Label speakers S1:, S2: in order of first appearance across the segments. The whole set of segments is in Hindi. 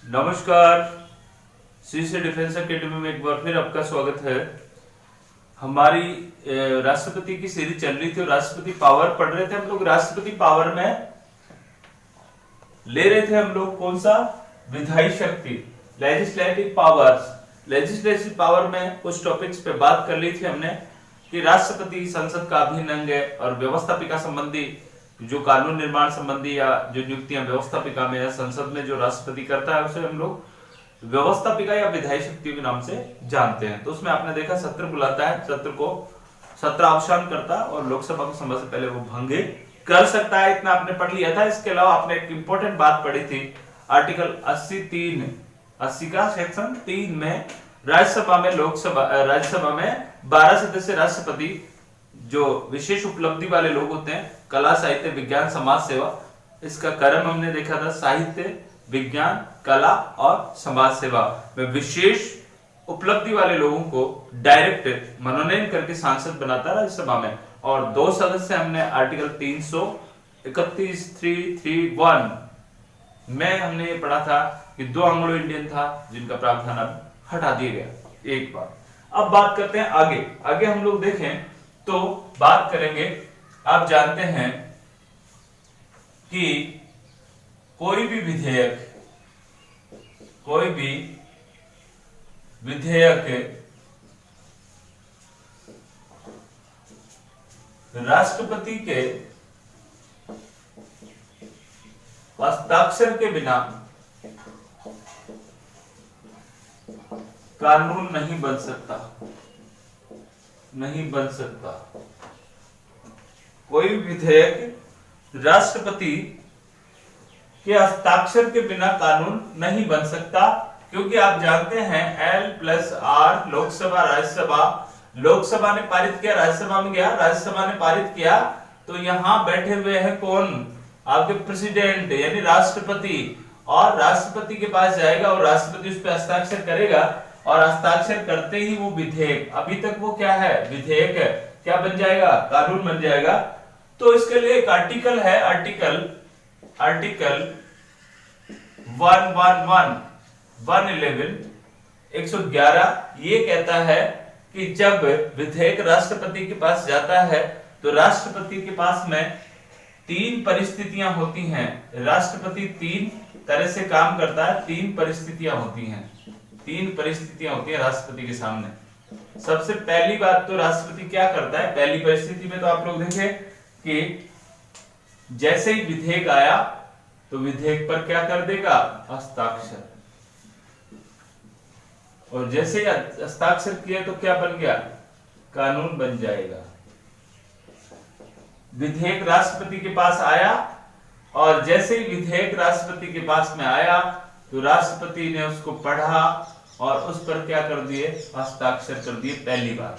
S1: नमस्कार। सी से डिफेंस एकेडमी में एक बार फिर आपका स्वागत है। हमारी राष्ट्रपति की सीरीज चल रही थी और राष्ट्रपति पावर पढ़ रहे थे हम लोग। राष्ट्रपति पावर में ले रहे थे हम लोग कौन सा, विधायी शक्ति, लेजिस्लेटिव पावर्स। लेजिस्लेटिव पावर में कुछ टॉपिक्स पे बात कर ली थी हमने कि राष्ट्रपति संसद का अभिन्न अंग है और व्यवस्थापिका संबंधी जो कानून निर्माण संबंधी या जो नियुक्तियां व्यवस्थापिका में या संसद में जो राष्ट्रपति करता है उसे हम लोग व्यवस्थापिका या विधायी शक्ति के नाम से जानते हैं। तो उसमें आपने देखा सत्र बुलाता है, सत्र अवसान करता है और लोकसभा को समय से पहले वो भंग कर सकता है। इतना आपने पढ़ लिया था। इसके अलावा आपने एक इंपॉर्टेंट बात पढ़ी थी, आर्टिकल 80 का सेक्शन 3 में राज्यसभा में 12 सदस्य राष्ट्रपति जो विशेष उपलब्धि वाले लोग होते हैं, कला, साहित्य, विज्ञान, समाज सेवा, इसका क्रम हमने देखा था, साहित्य, विज्ञान, कला और समाज सेवा में विशेष उपलब्धि वाले लोगों को डायरेक्ट मनोनयन करके सांसद बनाता राज्यसभा में। और 2 सदस्य हमने आर्टिकल 331 में हमने ये पढ़ा था कि 2 एंग्लो इंडियन था जिनका प्रावधान अब हटा दिया गया एक बार। अब बात करते हैं आगे हम लोग देखें तो बात करेंगे, आप जानते हैं कि कोई भी विधेयक राष्ट्रपति के हस्ताक्षर के बिना कानून नहीं बन सकता। कोई विधेयक राष्ट्रपति के हस्ताक्षर के बिना कानून नहीं बन सकता, क्योंकि आप जानते हैं L+R लोकसभा राज्यसभा। लोकसभा ने पारित किया, राज्यसभा में गया, राज्यसभा ने पारित किया, तो यहां बैठे हुए हैं कौन, आपके प्रेसिडेंट यानी राष्ट्रपति। और राष्ट्रपति के पास जाएगा और राष्ट्रपति उस पर हस्ताक्षर करेगा और हस्ताक्षर करते ही वो विधेयक, अभी तक वो क्या है, विधेयक है, क्या बन जाएगा, कानून बन जाएगा। तो इसके लिए एक आर्टिकल है, आर्टिकल 111 ये कहता है कि जब विधेयक राष्ट्रपति के पास जाता है तो राष्ट्रपति के पास में 3 परिस्थितियां होती हैं। राष्ट्रपति 3 तरह से काम करता है, 3 परिस्थितियां होती हैं राष्ट्रपति के सामने। सबसे पहली बात तो राष्ट्रपति क्या करता है, पहली परिस्थिति में तो आप लोग देखें कि जैसे ही विधेयक आया तो विधेयक पर क्या कर देगा, हस्ताक्षर, और जैसे ही हस्ताक्षर किया तो क्या बन गया, कानून बन जाएगा। विधेयक राष्ट्रपति के पास आया और जैसे ही विधेयक राष्ट्रपति के पास में आया तो राष्ट्रपति ने उसको पढ़ा और उस पर क्या कर दिए, हस्ताक्षर कर दिए पहली बार,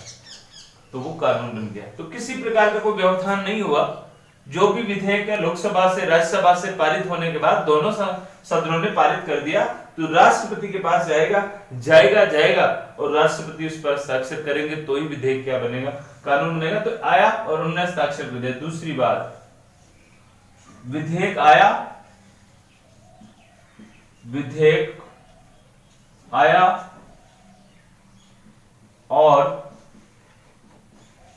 S1: तो वो कानून बन गया। तो किसी प्रकार का कोई व्यवधान नहीं हुआ। जो भी विधेयक है लोकसभा से राज्यसभा से पारित होने के बाद दोनों सदनों ने पारित कर दिया तो राष्ट्रपति के पास जाएगा और राष्ट्रपति उस पर हस्ताक्षर करेंगे तो ही विधेयक क्या बनेगा, कानून बनेगा। तो आया और उन्होंने हस्ताक्षर कर दिया। दूसरी बात, विधेयक आया और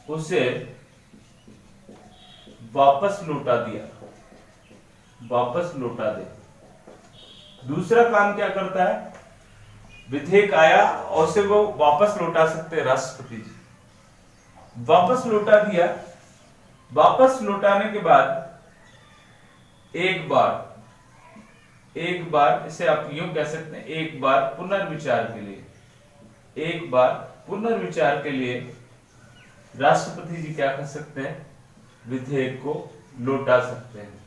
S1: उसे वापस लौटा दे। दूसरा काम क्या करता है, विधेयक आया और उसे वो वापस लौटा सकते हैं राष्ट्रपति जी। वापस लौटा दिया, वापस लौटाने के बाद एक बार इसे आप यूं कह सकते हैं, एक बार पुनर्विचार के लिए राष्ट्रपति जी क्या कर सकते हैं, विधेयक को लौटा सकते हैं।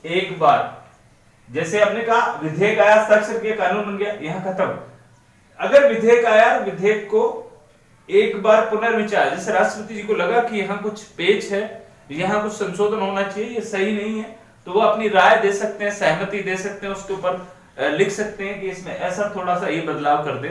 S1: एक बार जैसे हमने कहा विधेयक आया, हस्ताक्षर किया, कानून बन गया, यहां खत्म। अगर विधेयक आया, विधेयक को एक बार पुनर्विचार, जैसे राष्ट्रपति जी को लगा कि यहाँ कुछ पेच है, यहाँ कुछ संशोधन होना चाहिए, ये सही नहीं है, तो वो अपनी राय दे सकते हैं, सहमति दे सकते हैं, उसके ऊपर लिख सकते हैं कि इसमें ऐसा थोड़ा सा ये बदलाव कर दे।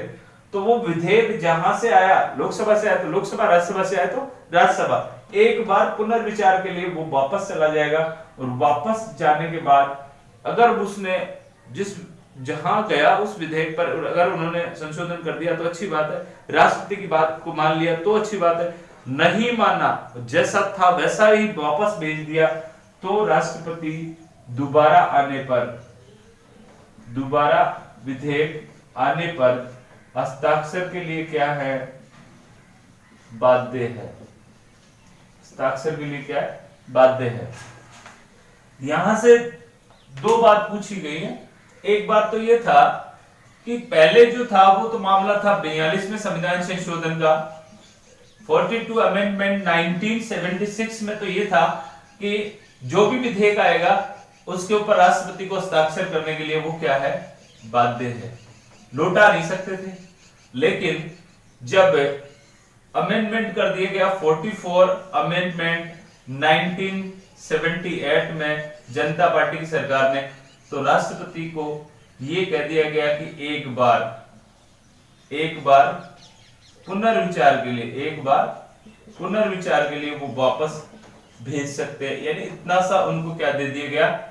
S1: तो वो विधेयक जहां से आया, लोकसभा से आया तो लोकसभा, राज्यसभा से आया तो राज्यसभा, एक बार पुनर्विचार के लिए वो वापस चला जाएगा, और वापस जाने के बाद अगर उसने जिस जहां गया उस विधेयक पर अगर उन्होंने संशोधन कर दिया तो अच्छी बात है, राष्ट्रपति की बात को मान लिया तो अच्छी बात है, नहीं माना जैसा था वैसा ही वापस भेज दिया तो राष्ट्रपति दोबारा विधेयक आने पर हस्ताक्षर के लिए क्या है, बाध्य है। हस्ताक्षर के लिए क्या है, बाध्य है। यहां से दो बात पूछी गई है। एक बात तो ये था कि पहले जो था वो तो मामला था 42 में संविधान संशोधन का, 42 अमेंडमेंट 1976 में तो ये था कि जो भी विधेयक आएगा उसके ऊपर राष्ट्रपति को हस्ताक्षर करने के लिए वो क्या है, बाध्य है, लौटा नहीं सकते थे। लेकिन जब अमेंडमेंट कर दिया गया 44 अमेंडमेंट 1978 में जनता पार्टी की सरकार ने, तो राष्ट्रपति को यह कह दिया गया कि एक बार पुनर्विचार के लिए वो वापस भेज सकते हैं। यानी इतना सा उनको क्या दे दिया गया,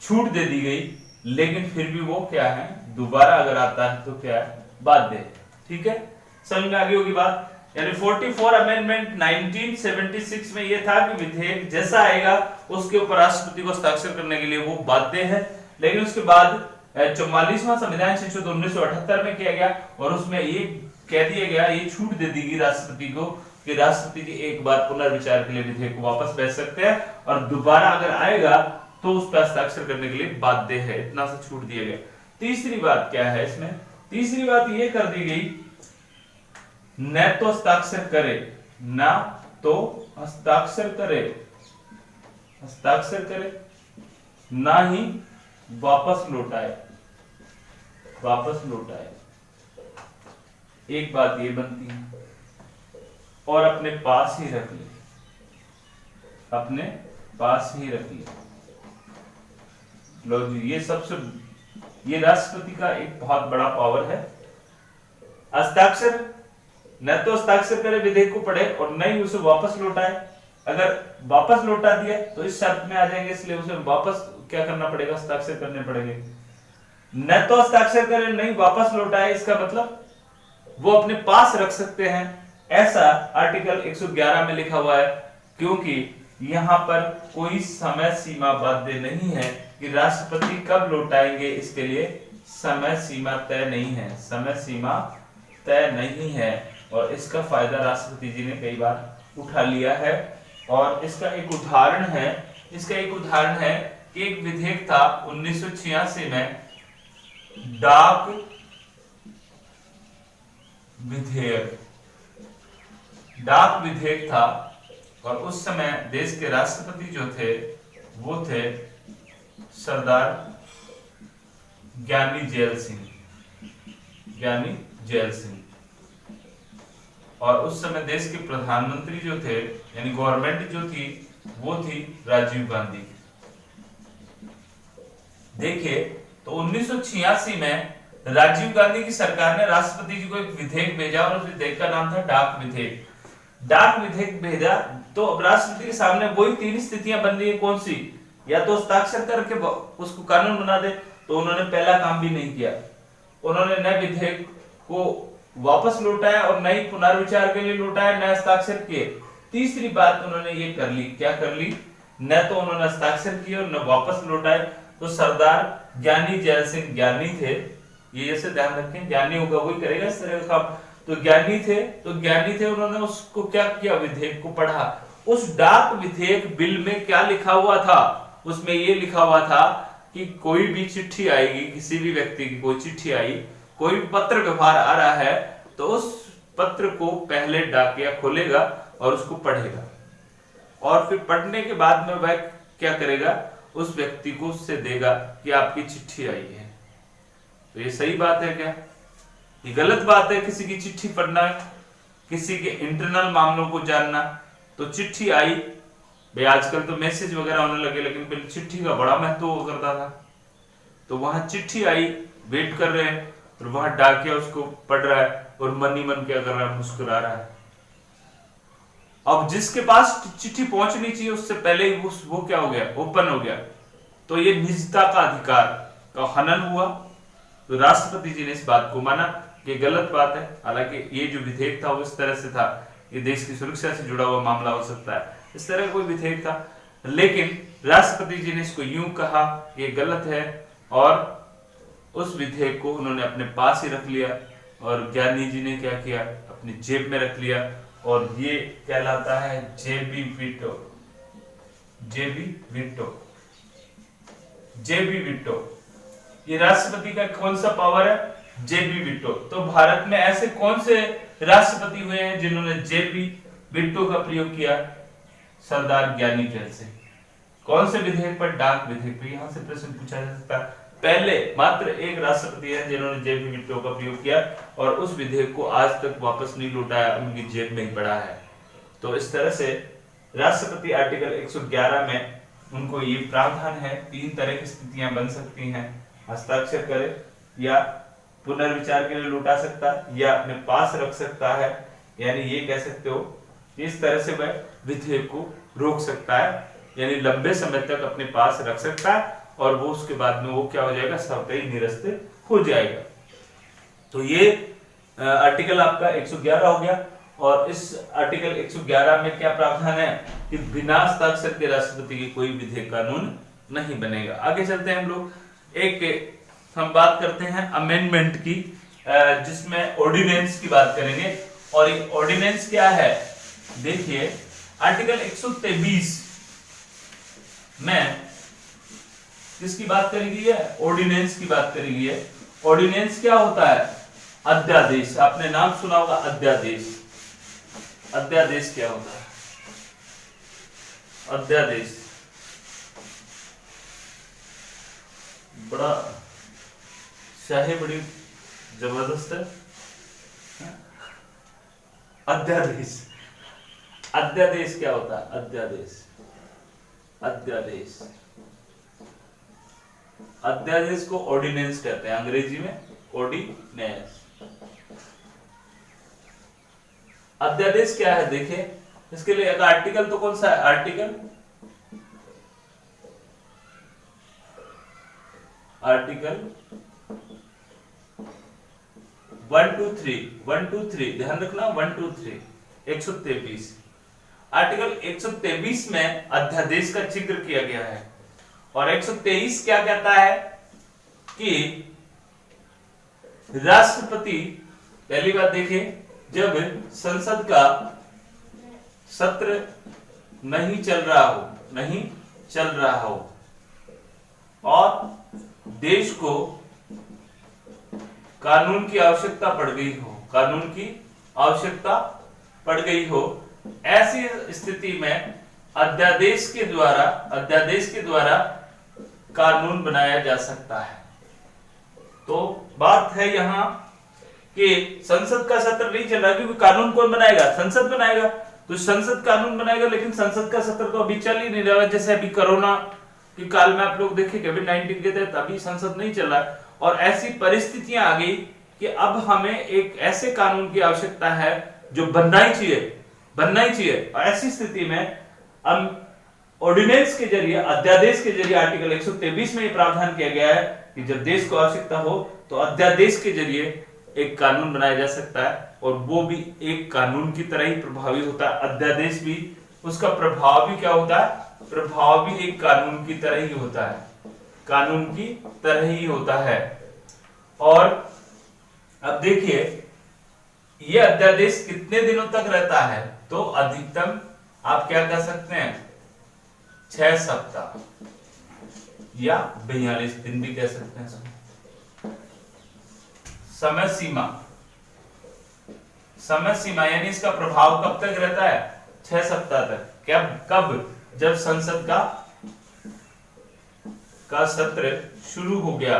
S1: छूट दे दी गई, लेकिन फिर भी वो क्या है, दोबारा अगर आता है तो क्या है, बाध्य है। ठीक है, समझ में आ गई होगी बात। यानी 44 अमेंडमेंट 1976 में यह था कि विधेयक जैसा आएगा उसके ऊपर राष्ट्रपति को हस्ताक्षर करने के लिए वो बाध्य है। लेकिन उसके बाद 44वां संविधान संशोधन 1978 में किया गया और उसमें ये कह दिया गया, ये छूट दे दी गई राष्ट्रपति को कि राष्ट्रपति जी एक बार पुनर्विचार के लिए विधेयक को वापस भेज सकते हैं और दोबारा अगर आएगा तो उस पर हस्ताक्षर करने के लिए बाध्य है। इतना सा छूट दिया गया। तीसरी बात क्या है इसमें, तीसरी बात ये कर दी गई, न तो हस्ताक्षर करे, ना तो हस्ताक्षर करे, ना ही वापस लौटाए। एक बात ये बनती है, और अपने पास ही रख ले। लो जी, ये राष्ट्रपति का एक बहुत बड़ा पावर है। हस्ताक्षर, न तो हस्ताक्षर करे, विधेयक को पढ़े, और न ही उसे वापस लौटाए। अगर वापस लौटा दिया तो इस शर्त में आ जाएंगे, इसलिए उसे वापस क्या करना पड़ेगा, हस्ताक्षर करने पड़ेंगे। न तो हस्ताक्षर करे, नहीं वापस लौटाए, इसका मतलब वो अपने पास रख सकते हैं, ऐसा आर्टिकल 111 में लिखा हुआ है। क्योंकि यहां पर कोई समय सीमा बाध्य नहीं है कि राष्ट्रपति कब लौटाएंगे, इसके लिए समय सीमा तय नहीं है। और इसका फायदा राष्ट्रपति जी ने कई बार उठा लिया है। और इसका एक उदाहरण है कि एक विधेयक था 1986 में, डाक विधेयक था, और उस समय देश के राष्ट्रपति जो थे वो थे सरदार ज्ञानी जैल सिंह। और उस समय देश के प्रधानमंत्री जो थे, यानी गवर्नमेंट जो थी, वो थी राजीव गांधी। देखिए, तो 1986 में राजीव गांधी की सरकार ने राष्ट्रपति जी को एक विधेयक भेजा, और उस विधेयक का नाम था डाक विधेयक भेजा। तो अब राष्ट्रपति के सामने वही तीन स्थितियां बन रही है। कौन सी? या तो हस्ताक्षर करके उसको कानून बना दे, तो उन्होंने पहला काम भी नहीं किया। उन्होंने न विधेयक को वापस लौटाया और न ही पुनर्विचार के लिए लौटाया, न हस्ताक्षर किए। तीसरी बात उन्होंने ये कर ली, क्या कर ली? न तो उन्होंने हस्ताक्षर किए और न वापस लौटाए। तो सरदार ज्ञानी जैल सिंह ज्ञानी थे, ये जैसे ध्यान रखें, ज्ञानी होगा वही करेगा इस तरह का काम। तो ज्ञानी थे, उन्होंने उसको क्या किया, विधेयक को पढ़ा। उस डाक विधेयक बिल में क्या लिखा हुआ था? उसमें ये लिखा हुआ था कि कोई भी चिट्ठी आएगी, किसी भी व्यक्ति की कोई चिट्ठी आई, कोई भी पत्र व्यवहार आ रहा है, तो उस पत्र को पहले डाकिया खोलेगा और उसको पढ़ेगा, और फिर पढ़ने के बाद में वह क्या करेगा, उस व्यक्ति को उससे देगा कि आपकी चिट्ठी आई है। तो ये सही बात है क्या? ये गलत बात है किसी की चिट्ठी पढ़ना, किसी के इंटरनल मामलों को जानना। तो चिट्ठी आई भाई, आजकल तो मैसेज वगैरह होने लगे, लेकिन पहले चिट्ठी का बड़ा महत्व हुआ करता था। तो वहां चिट्ठी आई, वेट कर रहे हैं, और वहां डाकिया उसको पढ़ रहा है और मन ही मन क्या कर रहा है, मुस्कुरा रहा है। अब जिसके पास चिट्ठी पहुंचनी चाहिए उससे पहले ही वो क्या हो गया, ओपन हो गया, तो ये निजता का अधिकार का हनन हुआ। तो राष्ट्रपति जी ने इस बात को माना कि गलत बात है। हालांकि ये जो विधेयक था वो इस तरह से था, ये देश की सुरक्षा से जुड़ा हुआ मामला हो सकता है, इस तरह का कोई विधेयक था, लेकिन राष्ट्रपति जी ने इसको यूं कहा ये गलत है और उस विधेयक को उन्होंने अपने पास ही रख लिया और ज्ञानी जी ने क्या किया, अपनी जेब में रख लिया और ये कहलाता है जेबी वीटो। जेबी वीटो, जेबी वीटो, ये राष्ट्रपति का कौन सा पावर है, जेबी वीटो। तो भारत में ऐसे कौन से राष्ट्रपति हुए हैं जिन्होंने जेबी वीटो का प्रयोग किया, सरदार ज्ञानी जैसे। कौन से विधेयक पर, डाक विधेयक पर, यहां से प्रश्न पूछा जा सकता है। पहले मात्र एक राष्ट्रपति है जिन्होंने जेबी वीटो का प्रयोग किया और उस विधेयक को आज तक वापस नहीं लौटाया, उनकी जेब में ही पड़ा है। तो इस तरह से राष्ट्रपति आर्टिकल 111 में उनको ये प्रावधान है, 3 तरह की स्थितियां बन सकती हैं, हस्ताक्षर करे या पुनर्विचार के लिए लौटा सकता है या अपने पास रख सकता है, यानी ये कह सकते हो इस तरह से वह विधेयक को रोक सकता है, यानी लंबे समय तक अपने पास रख सकता है और वो उसके बाद में वो क्या हो जाएगा, स्वतः निरस्त हो जाएगा। तो ये आर्टिकल आपका 111 हो गया। और इस आर्टिकल 111 में क्या प्रावधान है कि बिना हस्ताक्षर के राष्ट्रपति की कोई विधेयक कानून नहीं बनेगा। आगे चलते हैं हम लोग, हम बात करते हैं अमेंडमेंट की, जिसमें ऑर्डिनेंस की बात करेंगे। और ये ऑर्डिनेंस क्या है, देखिए आर्टिकल 123 में किसकी बात करी गई है, ऑर्डिनेंस की बात करी गई है। ऑर्डिनेंस क्या होता है, अध्यादेश। आपने नाम सुना होगा अध्यादेश। अध्यादेश क्या होता है, अध्यादेश बड़ा शाही बड़ी जबरदस्त है। अध्यादेश, अध्यादेश क्या होता है, अध्यादेश, अध्यादेश, अध्यादेश को ऑर्डिनेंस कहते हैं, अंग्रेजी में ऑर्डिनेंस। अध्यादेश क्या है, देखिए इसके लिए एक आर्टिकल तो कौन सा है, आर्टिकल आर्टिकल 1 2 3 ध्यान रखना, 1 2 3 123। आर्टिकल 123 में अध्यादेश का जिक्र किया गया है और 123 क्या कहता है कि राष्ट्रपति, पहली बात देखिए, जब संसद का सत्र नहीं चल रहा हो और देश को कानून की आवश्यकता पड़ गई हो, ऐसी स्थिति में अध्यादेश के द्वारा कानून बनाया जा सकता है। तो बात है यहाँ कि संसद का सत्र नहीं चल रहा, क्योंकि कानून कौन बनाएगा, संसद बनाएगा। तो संसद कानून बनाएगा, लेकिन संसद का सत्र तो अभी चल ही नहीं रहा है। जैसे अभी कोरोना के काल में आप लोग देखिए, कोविड-19 के तहत अभी संसद नहीं चल रहा है और ऐसी परिस्थितियां आ गई कि अब हमें एक ऐसे कानून की आवश्यकता है जो बनना ही चाहिए। और ऐसी स्थिति में हम ऑर्डिनेंस के जरिए, अध्यादेश के जरिए, आर्टिकल 123 में ये प्रावधान किया गया है कि जब देश को आवश्यकता हो तो अध्यादेश के जरिए एक कानून बनाया जा सकता है और वो भी एक कानून की तरह ही प्रभावी होता है। अध्यादेश भी, उसका प्रभाव भी क्या होता है, प्रभाव भी एक कानून की तरह ही होता है, कानून की तरह ही होता है। और अब देखिए ये अध्यादेश कितने दिनों तक रहता है, तो अधिकतम आप क्या कर सकते हैं, 6 सप्ताह या 42 दिन भी कह सकते हैं। समय सीमा यानी इसका प्रभाव कब तक रहता है, 6 सप्ताह तक। कब, जब संसद का सत्र शुरू हो गया,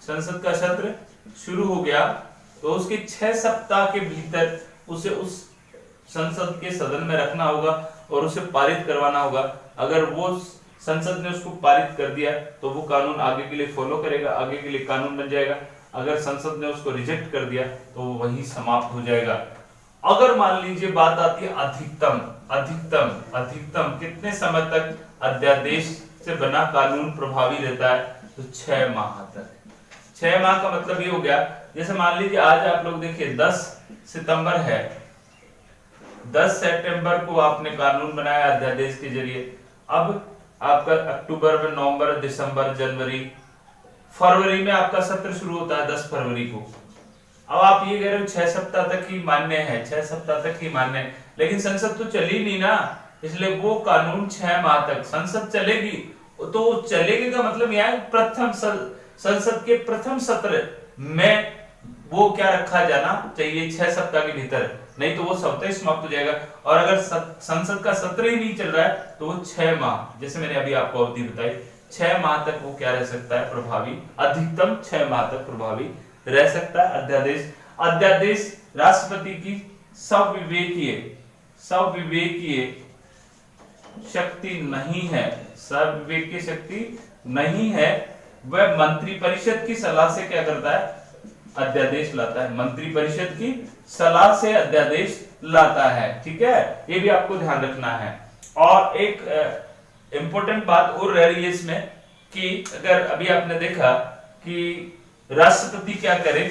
S1: संसद का सत्र शुरू हो गया तो उसके 6 सप्ताह के भीतर उसे उस संसद के सदन में रखना होगा और उसे पारित करवाना होगा। अगर वो संसद ने उसको पारित कर दिया तो वो कानून आगे के लिए फॉलो करेगा, आगे के लिए कानून बन जाएगा। अगर संसद ने उसको रिजेक्ट कर दिया तो वो वहीं समाप्त हो जाएगा। अगर मान लीजिए बात आती है अधिकतम, अधिकतम अधिकतम कितने समय तक अध्यादेश से बना कानून प्रभावी रहता है, तो 6 माह तक। 6 माह का मतलब ये हो गया, जैसे मान लीजिए आज आप लोग देखिए 10 सितंबर है, 10 सितंबर को आपने कानून बनाया अध्यादेश के जरिए। अब आपका अक्टूबर में, नवंबर, दिसंबर, जनवरी, फरवरी में आपका सत्र शुरू होता है 10 फरवरी को। अब आप ये कह रहे हो 6 सप्ताह तक ही मान्य है, 6 सप्ताह तक ही मान्य है, लेकिन संसद तो चली नहीं ना, इसलिए वो कानून 6 माह तक संसद चलेगी। तो चलेगी का मतलब यह है प्रथम संसद के प्रथम सत्र में वो क्या रखा जाना चाहिए 6 सप्ताह के भीतर, नहीं तो वो सप्ताह समाप्त हो जाएगा। और अगर संसद का सत्र ही नहीं चल रहा है तो वो 6 माह, जैसे मैंने अभी आपको अवधि बताई, 6 माह तक वो क्या रह सकता है, प्रभावी, अधिकतम 6 माह तक प्रभावी रह सकता है अध्यादेश। अध्यादेश राष्ट्रपति की सविवेकीय शक्ति नहीं है, सविवेकीय शक्ति नहीं है, वह मंत्रिपरिषद की सलाह से क्या करता है, अध्यादेश लाता है, मंत्रिपरिषद की सलाह से अध्यादेश लाता है। ठीक है, ये भी आपको ध्यान रखना है। और एक इंपॉर्टेंट बात और रह रही है इसमें कि अगर अभी आपने देखा कि राष्ट्रपति क्या करे,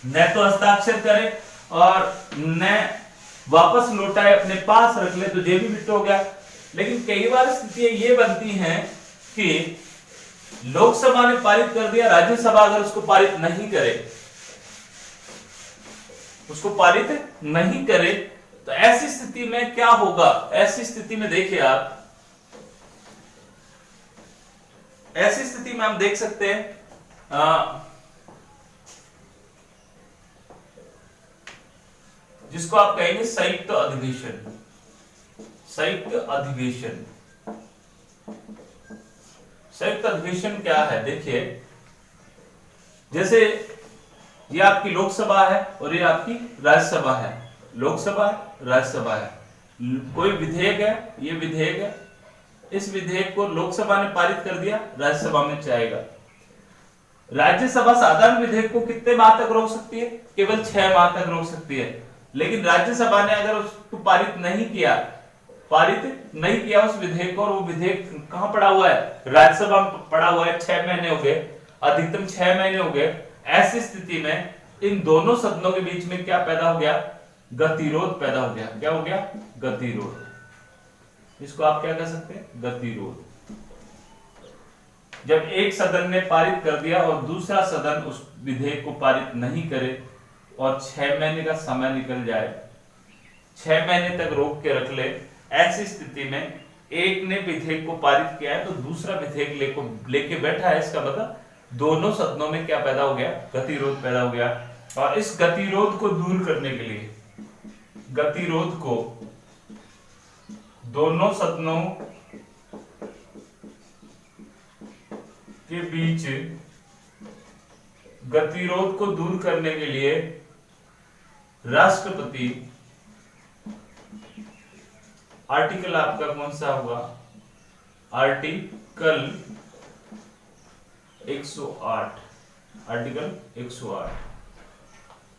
S1: न तो हस्ताक्षर करे और न वापस लौटाए, अपने पास रख ले, तो जेबी बिट हो गया। लेकिन कई बार स्थितियां ये बनती हैं कि लोकसभा ने पारित कर दिया, राज्यसभा अगर उसको पारित नहीं करे, उसको पारित नहीं करे, तो ऐसी स्थिति में क्या होगा, ऐसी स्थिति में देखिए आप, ऐसी स्थिति में हम देख सकते हैं जिसको आप कहेंगे संयुक्त अधिवेशन। संयुक्त अधिवेशन, संयुक्त अधिवेशन क्या है, देखिए जैसे ये आपकी लोकसभा है और ये आपकी राज्यसभा है, लोकसभा है, राज्यसभा है, कोई विधेयक है, ये विधेयक है, इस विधेयक को लोकसभा ने पारित कर दिया, राज्यसभा में जाएगा। राज्यसभा साधारण विधेयक को कितने माह तक रोक सकती है, केवल 6 माह तक रोक सकती है। लेकिन राज्यसभा ने अगर उसको पारित नहीं किया उस विधेयक को, और वो विधेयक कहां पड़ा हुआ है, राज्यसभा में पड़ा हुआ है, 6 महीने हो गए, अधिकतम 6 महीने हो गए, ऐसी स्थिति में इन दोनों सदनों के बीच में क्या पैदा हो गया, गतिरोध पैदा हो गया। क्या हो गया, गतिरोध। इसको आप क्या कह सकते हैं, गतिरोध। जब एक सदन ने पारित कर दिया और दूसरा सदन उस विधेयक को पारित नहीं करे और 6 महीने का समय निकल जाए, 6 महीने तक रोक के रख ले, ऐसी स्थिति में एक ने विधेयक को पारित किया है तो दूसरा विधेयक लेके बैठा है, इसका मतलब दोनों सदनों में क्या पैदा हो गया, गतिरोध पैदा हो गया। और इस गतिरोध को दूर करने के लिए, गतिरोध को दोनों सदनों के बीच गतिरोध को दूर करने के लिए राष्ट्रपति, आर्टिकल आपका कौन सा हुआ, आर्टिकल 108, आर्टिकल 108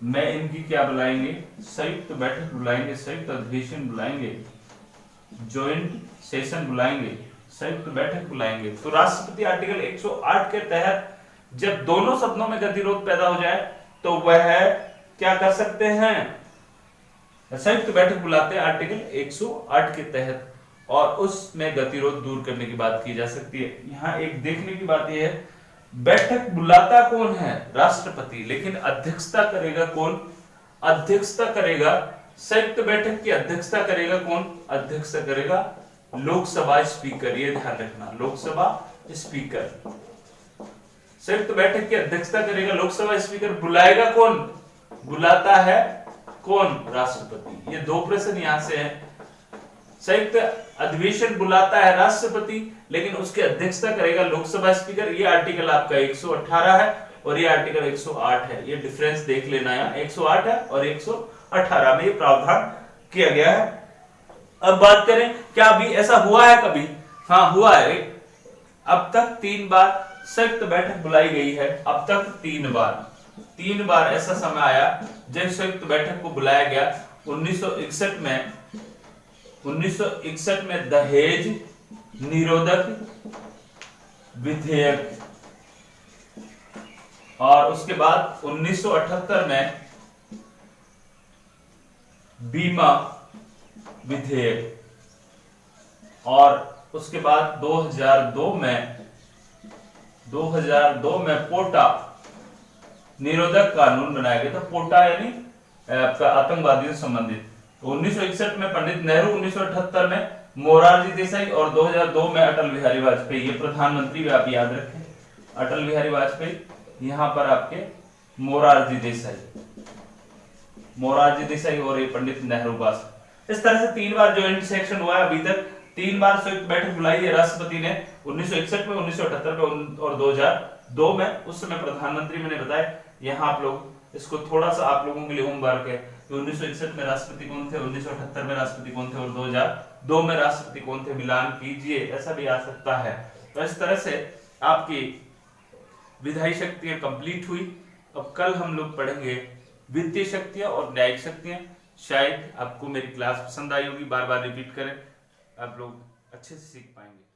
S1: में इनकी क्या बुलाएंगे, संयुक्त बैठक बुलाएंगे, संयुक्त अधिवेशन बुलाएंगे, ज्वाइंट सेशन बुलाएंगे, संयुक्त बैठक बुलाएंगे। तो राष्ट्रपति आर्टिकल 108 के तहत जब दोनों सदनों में गतिरोध पैदा हो जाए तो वह क्या कर सकते हैं, संयुक्त बैठक बुलाते हैं आर्टिकल 108 के तहत, और उसमें गतिरोध दूर करने की बात की जा सकती है। यहाँ एक देखने की बात यह है, बैठक बुलाता कौन है, राष्ट्रपति, लेकिन अध्यक्षता करेगा कौन, अध्यक्षता करेगा, संयुक्त बैठक की अध्यक्षता करेगा कौन, अध्यक्षता करेगा लोकसभा स्पीकर। ये ध्यान रखना, लोकसभा स्पीकर। संयुक्त बैठक की अध्यक्षता करेगा लोकसभा स्पीकर। बुलाएगा कौन, बुलाता है कौन, राष्ट्रपति। ये दो प्रश्न यहां से हैं। संयुक्त अधिवेशन बुलाता है राष्ट्रपति, लेकिन उसकी अध्यक्षता करेगा लोकसभा स्पीकर। ये आर्टिकल आपका 118 है और ये आर्टिकल 108 है। ये डिफरेंस देख लेना है, 108 है और 118 में ये प्रावधान किया गया है। अब बात करें क्या अभी ऐसा हुआ है कभी, हाँ हुआ है। अब तक 3 बार संयुक्त बैठक बुलाई गई है, अब तक 3 बार। 3 बार ऐसा समय आया जब संयुक्त बैठक को बुलाया गया। 1961 में दहेज निरोधक विधेयक, और उसके बाद 1978 में बीमा विधेयक, और उसके बाद 2002 में पोटा निरोधक कानून बनाया गया था। पोटा यानी आपका आतंकवादियों से संबंधित। 1961 में पंडित नेहरू, 1978 में मोरारजी देसाई और 2002 में अटल बिहारी वाजपेयी। ये प्रधानमंत्री भी आप याद रखें, अटल बिहारी वाजपेयी, यहाँ पर आपके मोरारजी देसाई और ये पंडित नेहरू बास। इस तरह से 3 बार ज्वाइंट सेक्शन हुआ है अभी तक। 3 बार संयुक्त बैठक बुलाई है राष्ट्रपति ने, 1961 में, 1978 में और 2002 में। उस समय प्रधानमंत्री मैंने बताया। यहाँ आप लोग इसको थोड़ा सा आप लोगों के लिए होमवर्क है कि 1961 में राष्ट्रपति कौन थे, 1978 में राष्ट्रपति कौन थे और 2002 में राष्ट्रपति कौन थे, मिलान कीजिए, ऐसा भी आ सकता है। तो इस तरह से आपकी विधायी शक्तियां कंप्लीट हुई। अब कल हम लोग पढ़ेंगे वित्तीय शक्तियां और न्यायिक शक्तियां। शायद आपको मेरी क्लास पसंद आई होगी, बार बार रिपीट करें, आप लोग अच्छे से सीख पाएंगे।